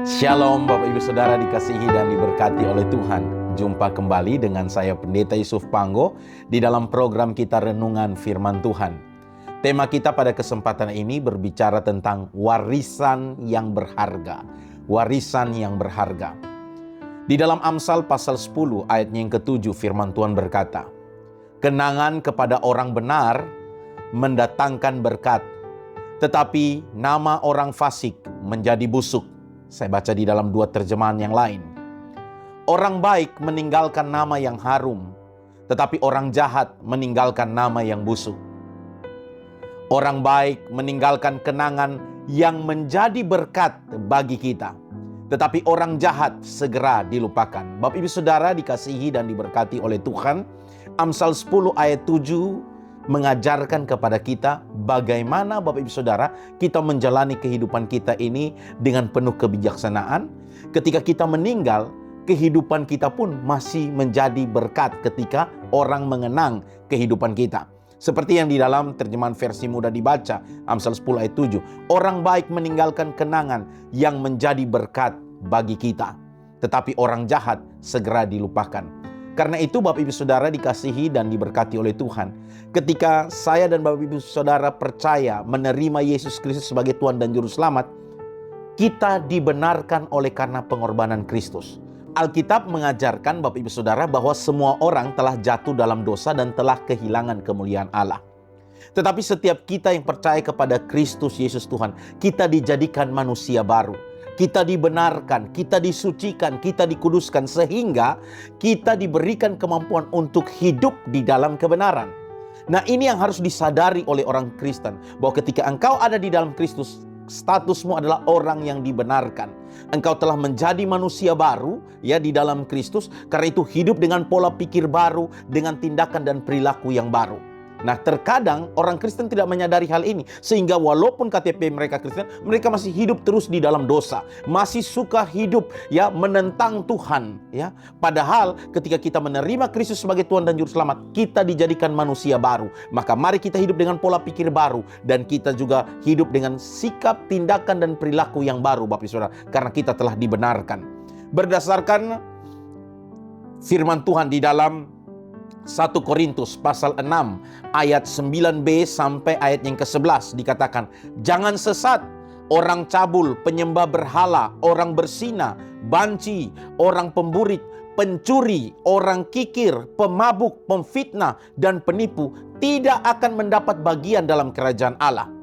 Shalom Bapak Ibu Saudara dikasihi dan diberkati oleh Tuhan. Jumpa kembali dengan saya Pendeta Yusuf Panggo di dalam program kita Renungan Firman Tuhan. Tema kita pada kesempatan ini berbicara tentang warisan yang berharga. Warisan yang berharga. Di dalam Amsal pasal 10 ayatnya yang ke-7 firman Tuhan berkata, "Kenangan kepada orang benar mendatangkan berkat, tetapi nama orang fasik menjadi busuk." Saya baca di dalam dua terjemahan yang lain. Orang baik meninggalkan nama yang harum, tetapi orang jahat meninggalkan nama yang busuk. Orang baik meninggalkan kenangan yang menjadi berkat bagi kita, tetapi orang jahat segera dilupakan. Bapak Ibu Saudara dikasihi dan diberkati oleh Tuhan, Amsal 10 ayat 7 mengajarkan kepada kita bagaimana Bapak Ibu Saudara kita menjalani kehidupan kita ini dengan penuh kebijaksanaan. Ketika kita meninggal, kehidupan kita pun masih menjadi berkat ketika orang mengenang kehidupan kita. Seperti yang di dalam terjemahan versi mudah dibaca, Amsal 10 ayat 7. Orang baik meninggalkan kenangan yang menjadi berkat bagi kita, tetapi orang jahat segera dilupakan. Karena itu Bapak Ibu Saudara dikasihi dan diberkati oleh Tuhan. Ketika saya dan Bapak Ibu Saudara percaya menerima Yesus Kristus sebagai Tuhan dan Juru Selamat, kita dibenarkan oleh karena pengorbanan Kristus. Alkitab mengajarkan Bapak Ibu Saudara bahwa semua orang telah jatuh dalam dosa dan telah kehilangan kemuliaan Allah. Tetapi setiap kita yang percaya kepada Kristus Yesus Tuhan, kita dijadikan manusia baru. Kita dibenarkan, kita disucikan, kita dikuduskan sehingga kita diberikan kemampuan untuk hidup di dalam kebenaran. Nah, ini yang harus disadari oleh orang Kristen, bahwa ketika engkau ada di dalam Kristus, statusmu adalah orang yang dibenarkan. Engkau telah menjadi manusia baru ya di dalam Kristus, karena itu hidup dengan pola pikir baru, dengan tindakan dan perilaku yang baru. Nah, terkadang orang Kristen tidak menyadari hal ini, sehingga walaupun KTP mereka Kristen, mereka masih hidup terus di dalam dosa, masih suka hidup ya menentang Tuhan ya. Padahal ketika kita menerima Kristus sebagai Tuhan dan Juru Selamat, kita dijadikan manusia baru. Maka mari kita hidup dengan pola pikir baru, dan kita juga hidup dengan sikap, tindakan dan perilaku yang baru Bapak Ibu Saudara, karena kita telah dibenarkan. Berdasarkan firman Tuhan di dalam 1 Korintus pasal 6 ayat 9b sampai ayat yang ke-11 dikatakan, "Jangan sesat, orang cabul, penyembah berhala, orang berzina, banci, orang pemburit, pencuri, orang kikir, pemabuk, pemfitnah, dan penipu tidak akan mendapat bagian dalam kerajaan Allah.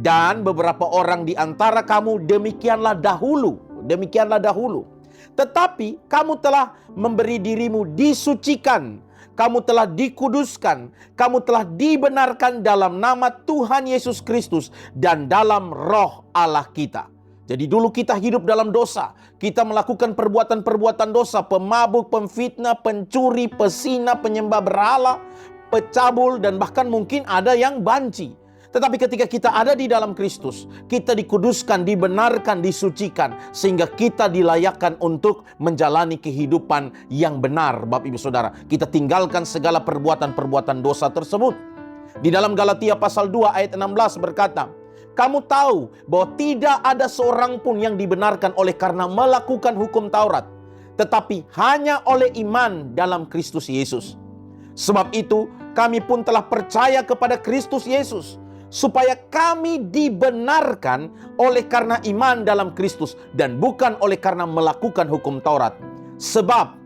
Dan beberapa orang di antara kamu demikianlah dahulu. Tetapi kamu telah memberi dirimu disucikan, kamu telah dikuduskan, kamu telah dibenarkan dalam nama Tuhan Yesus Kristus dan dalam roh Allah kita." Jadi dulu kita hidup dalam dosa. Kita melakukan perbuatan-perbuatan dosa. Pemabuk, pemfitnah, pencuri, pesina, penyembah berhala, pecabul, dan bahkan mungkin ada yang banci. Tetapi ketika kita ada di dalam Kristus, kita dikuduskan, dibenarkan, disucikan, sehingga kita dilayakkan untuk menjalani kehidupan yang benar Bapak Ibu Saudara. Kita tinggalkan segala perbuatan-perbuatan dosa tersebut. Di dalam Galatia pasal 2 ayat 16 berkata, "Kamu tahu bahwa tidak ada seorang pun yang dibenarkan oleh karena melakukan hukum Taurat, tetapi hanya oleh iman dalam Kristus Yesus. Sebab itu kami pun telah percaya kepada Kristus Yesus, supaya kami dibenarkan oleh karena iman dalam Kristus dan bukan oleh karena melakukan hukum Taurat. Sebab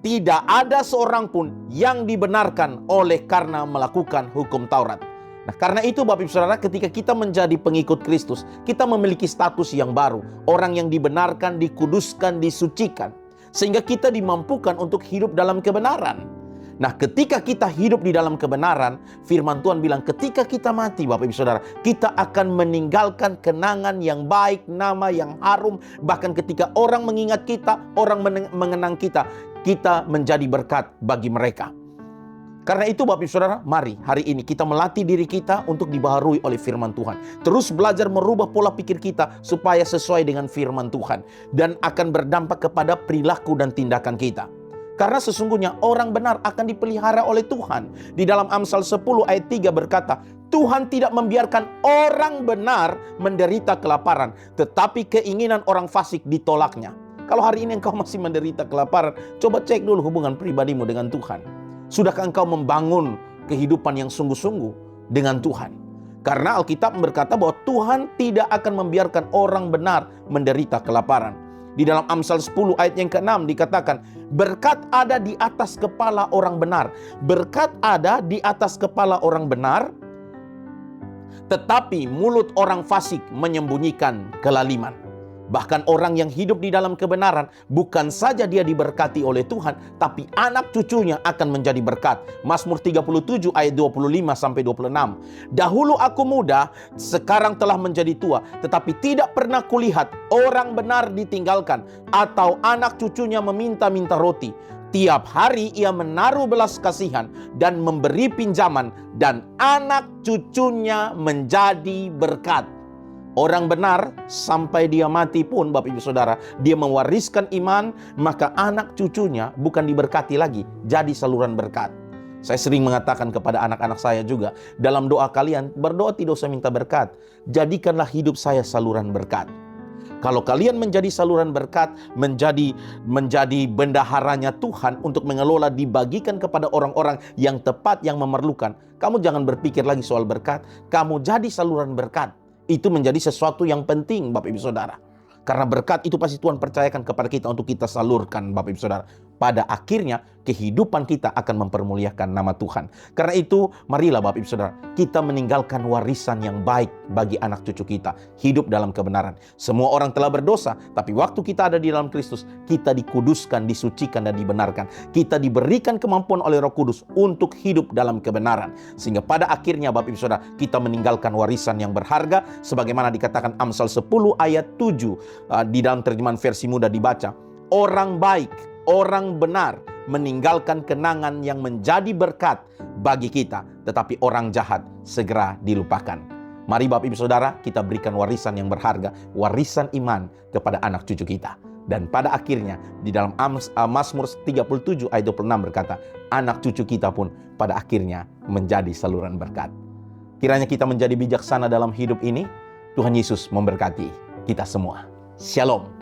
tidak ada seorang pun yang dibenarkan oleh karena melakukan hukum Taurat." Nah, karena itu Bapak Ibu Saudara, ketika kita menjadi pengikut Kristus, kita memiliki status yang baru. Orang yang dibenarkan, dikuduskan, disucikan. Sehingga kita dimampukan untuk hidup dalam kebenaran. Nah, ketika kita hidup di dalam kebenaran, firman Tuhan bilang ketika kita mati Bapak Ibu Saudara, kita akan meninggalkan kenangan yang baik, nama yang harum. Bahkan ketika orang mengingat kita, orang mengenang kita, kita menjadi berkat bagi mereka. Karena itu Bapak Ibu Saudara, mari hari ini kita melatih diri kita untuk dibaharui oleh firman Tuhan. Terus belajar merubah pola pikir kita supaya sesuai dengan firman Tuhan. Dan akan berdampak kepada perilaku dan tindakan kita. Karena sesungguhnya orang benar akan dipelihara oleh Tuhan. Di dalam Amsal 10 ayat 3 berkata, Tuhan tidak membiarkan orang benar menderita kelaparan, tetapi keinginan orang fasik ditolaknya. Kalau hari ini engkau masih menderita kelaparan, coba cek dulu hubungan pribadimu dengan Tuhan. Sudahkah engkau membangun kehidupan yang sungguh-sungguh dengan Tuhan? Karena Alkitab berkata bahwa Tuhan tidak akan membiarkan orang benar menderita kelaparan. Di dalam Amsal 10 ayat yang ke-6 dikatakan, berkat ada di atas kepala orang benar. Berkat ada di atas kepala orang benar, tetapi mulut orang fasik menyembunyikan kelaliman. Bahkan orang yang hidup di dalam kebenaran, bukan saja dia diberkati oleh Tuhan, tapi anak cucunya akan menjadi berkat. Mazmur 37 ayat 25-26. Dahulu aku muda, sekarang telah menjadi tua, tetapi tidak pernah kulihat orang benar ditinggalkan, atau anak cucunya meminta-minta roti. Tiap hari ia menaruh belas kasihan dan memberi pinjaman, dan anak cucunya menjadi berkat. Orang benar sampai dia mati pun, Bapak Ibu Saudara, dia mewariskan iman, maka anak cucunya bukan diberkati lagi, jadi saluran berkat. Saya sering mengatakan kepada anak-anak saya juga, dalam doa kalian, berdoa tidak usah minta berkat, jadikanlah hidup saya saluran berkat. Kalau kalian menjadi saluran berkat, menjadi bendaharanya Tuhan untuk mengelola, dibagikan kepada orang-orang yang tepat, yang memerlukan, kamu jangan berpikir lagi soal berkat, kamu jadi saluran berkat. Itu menjadi sesuatu yang penting, Bapak Ibu Saudara. Karena berkat itu pasti Tuhan percayakan kepada kita untuk kita salurkan, Bapak Ibu Saudara. Pada akhirnya kehidupan kita akan mempermuliakan nama Tuhan. Karena itu marilah Bapak Ibu Saudara, kita meninggalkan warisan yang baik bagi anak cucu kita. Hidup dalam kebenaran. Semua orang telah berdosa, tapi waktu kita ada di dalam Kristus, kita dikuduskan, disucikan, dan dibenarkan. Kita diberikan kemampuan oleh Roh Kudus untuk hidup dalam kebenaran. Sehingga pada akhirnya Bapak Ibu Saudara, kita meninggalkan warisan yang berharga. Sebagaimana dikatakan Amsal 10 ayat 7 di dalam terjemahan versi muda dibaca. Orang baik, orang benar meninggalkan kenangan yang menjadi berkat bagi kita, tetapi orang jahat segera dilupakan. Mari Bapak Ibu Saudara, kita berikan warisan yang berharga, warisan iman kepada anak cucu kita. Dan pada akhirnya di dalam Mazmur 37 ayat 26 berkata, anak cucu kita pun pada akhirnya menjadi saluran berkat. Kiranya kita menjadi bijaksana dalam hidup ini. Tuhan Yesus memberkati kita semua. Shalom.